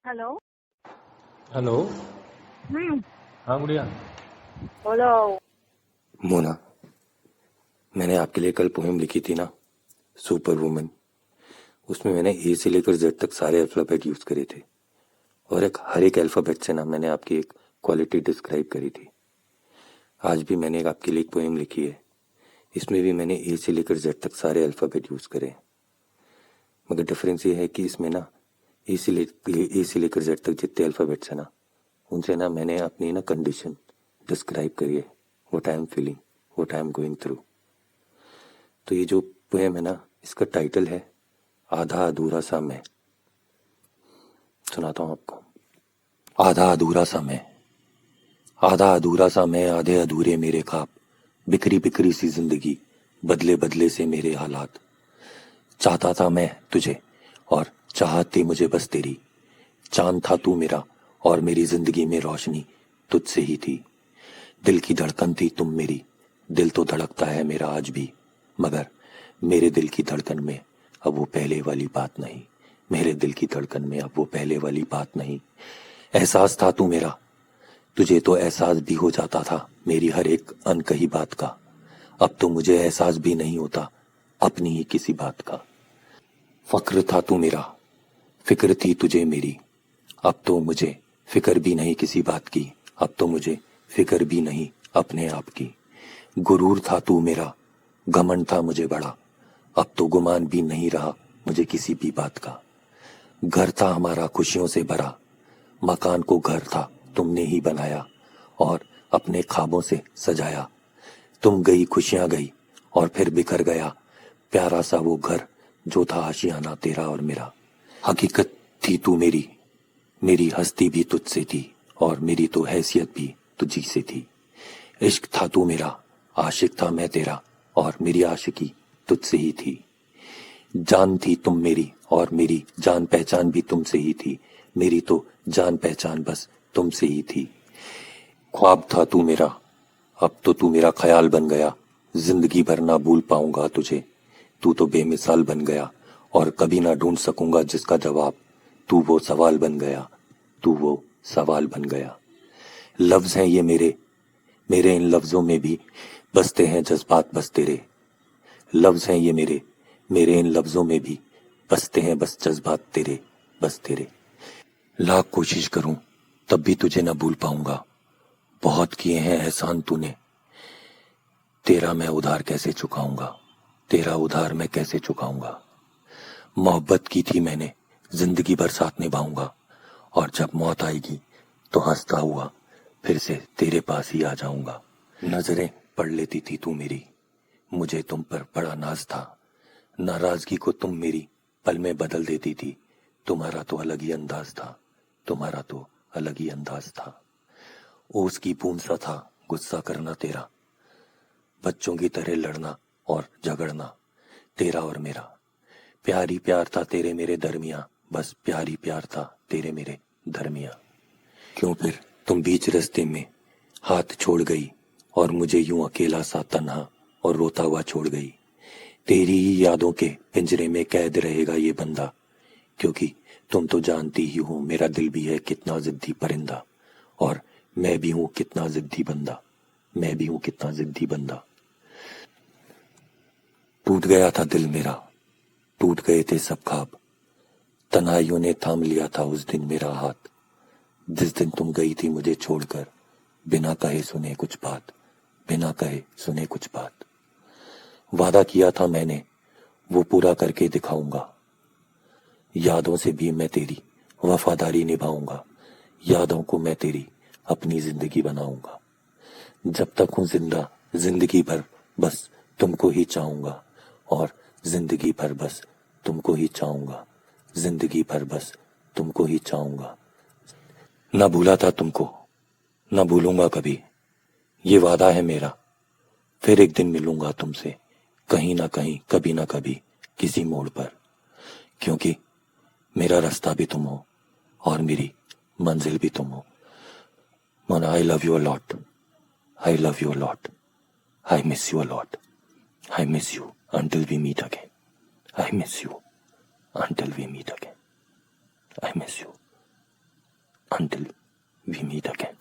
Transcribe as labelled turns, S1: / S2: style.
S1: Hello.
S2: Hello.
S1: हम्म।
S2: हाँ गुड़िया।
S1: बोलो।
S3: मोना, मैंने आपके लिए कल पोएम लिखी थी ना, सुपर वुमन। उसमें मैंने ए से लेकर जेड तक सारे अल्फ़ाबेट यूज़ करे थे और हर एक अल्फ़ाबेट से ना मैंने आपकी एक क्वालिटी डिस्क्राइब करी थी। आज भी मैंने आपके लिए एक पोएम लिखी है। इसमें भी मैंने ए से लेकर जेड तक सारे अल्फ़ाबेट यूज़ करे हैं, मगर डिफरेंस ये है कि इसमें ना ए से लेकर जेड तक जितने अल्फ़ाबेट्स हैं ना, उनसे ना मैंने अपनी ना कंडीशन डिस्क्राइब करी है, what I am feeling, what I am going through. तो ये जो पोएम है ना, इसका टाइटल है आधा अधूरा सा मैं। सुनाता हूँ आपको। आधा अधूरा सा मैं, आधा अधूरा सा मैं, आधे अधूरे मेरे ख्वाब, बिखरी बिखरी सी जिंदगी, बदले बदले से मेरे हालात। चाहता था मैं तुझे और चाहत थी मुझे बस तेरी। चांद था तू मेरा और मेरी जिंदगी में रोशनी तुझसे ही थी। दिल की धड़कन थी तुम मेरी, दिल तो धड़कता है मेरा आज भी, मगर मेरे दिल की धड़कन में अब वो पहले वाली बात नहीं। मेरे दिल की धड़कन में अब वो पहले वाली बात नहीं। एहसास था तू मेरा, तुझे तो एहसास भी हो जाता था मेरी हर एक अनकही बात का। अब तो मुझे एहसास भी नहीं होता अपनी ही किसी बात का। फक्र था तू मेरा, फिक्र थी तुझे मेरी, अब तो मुझे फिक्र भी नहीं किसी बात की। अब तो मुझे फिक्र भी नहीं अपने आप की। गुरूर था तू मेरा, घमंड था मुझे बड़ा, अब तो गुमान भी नहीं रहा मुझे किसी भी बात का। घर था हमारा खुशियों से भरा, मकान को घर था तुमने ही बनाया और अपने ख्वाबों से सजाया। तुम गई खुशियां गई और फिर बिखर गया प्यारा सा वो घर जो था आशियाना तेरा और मेरा। हकीकत थी तू मेरी, मेरी हस्ती भी तुझसे थी और मेरी तो हैसियत भी तुझी से थी। इश्क था तू मेरा, आशिक था मैं तेरा और मेरी आशिकी तुझसे ही थी। जान थी तुम मेरी और मेरी जान पहचान भी तुमसे ही थी। मेरी तो जान पहचान बस तुमसे ही थी। ख्वाब था तू मेरा, अब तो तू मेरा ख्याल बन गया। जिंदगी भर ना भूल पाऊंगा तुझे, तू तो बेमिसाल बन गया और कभी ना ढूंढ सकूंगा जिसका जवाब। तू वो सवाल बन गया, तू वो सवाल बन गया। लफ्ज हैं ये मेरे, मेरे इन लफ्जों में भी बसते हैं जज्बात बस तेरे। लफ्ज हैं ये मेरे, मेरे इन लफ्जों में भी बसते हैं बस जज्बात तेरे, बस तेरे। लाख कोशिश करूं तब भी तुझे न भूल पाऊंगा, बहुत किए हैं एहसान तूने, तेरा मैं उधार कैसे चुकाऊंगा, तेरा उधार मैं कैसे चुकाऊंगा। मोहब्बत की थी मैंने, जिंदगी भर साथ निभाऊंगा और जब मौत आएगी तो हंसता हुआ फिर से तेरे पास ही आ जाऊंगा। नजरें पढ़ लेती थी तू मेरी, मुझे तुम पर बड़ा नाज था। नाराजगी को तुम मेरी पल में बदल देती थी। तुम्हारा तो अलग ही अंदाज था, तुम्हारा तो अलग ही अंदाज था। ओस की बूंद सा था गुस्सा करना तेरा, बच्चों की तरह लड़ना और झगड़ना तेरा और मेरा। प्यार ही प्यार था तेरे मेरे दरमिया, बस प्यार ही प्यार था तेरे मेरे दरमिया। क्यों फिर तुम बीच रास्ते में हाथ छोड़ गई और मुझे यूं अकेला सा तन्हा और रोता हुआ छोड़ गई। तेरी ही यादों के पिंजरे में कैद रहेगा ये बंदा, क्योंकि तुम तो जानती ही हो मेरा दिल भी है कितना जिद्दी परिंदा और मैं भी हूं कितना जिद्दी बंदा, मैं भी हूं कितना जिद्दी बंदा। टूट गया था दिल मेरा, टूट गए थे सब ख्वाब, तन्हाइयों ने थाम लिया था उस दिन मेरा हाथ। जिस दिन तुम गई थी मुझे छोड़कर, बिना कहे सुने कुछ बात, बिना कहे सुने कुछ बात। वादा किया था मैंने वो पूरा करके दिखाऊंगा, यादों से भी मैं तेरी वफादारी निभाऊंगा। यादों को मैं तेरी अपनी जिंदगी बनाऊंगा। जब तक हूं जिंदा जिंदगी भर बस तुमको ही चाहूंगा और जिंदगी भर बस तुमको ही चाहूंगा, जिंदगी भर बस तुमको ही चाहूंगा। ना भूला था तुमको, ना भूलूंगा कभी, ये वादा है मेरा। फिर एक दिन मिलूंगा तुमसे कहीं ना कहीं, कभी ना कभी, किसी मोड़ पर, क्योंकि मेरा रास्ता भी तुम हो और मेरी मंजिल भी तुम हो। Mona, I love you a lot. I love you a lot. I miss you a lot. I miss you until we meet again. I miss you until we meet again. I miss you. Until we meet again.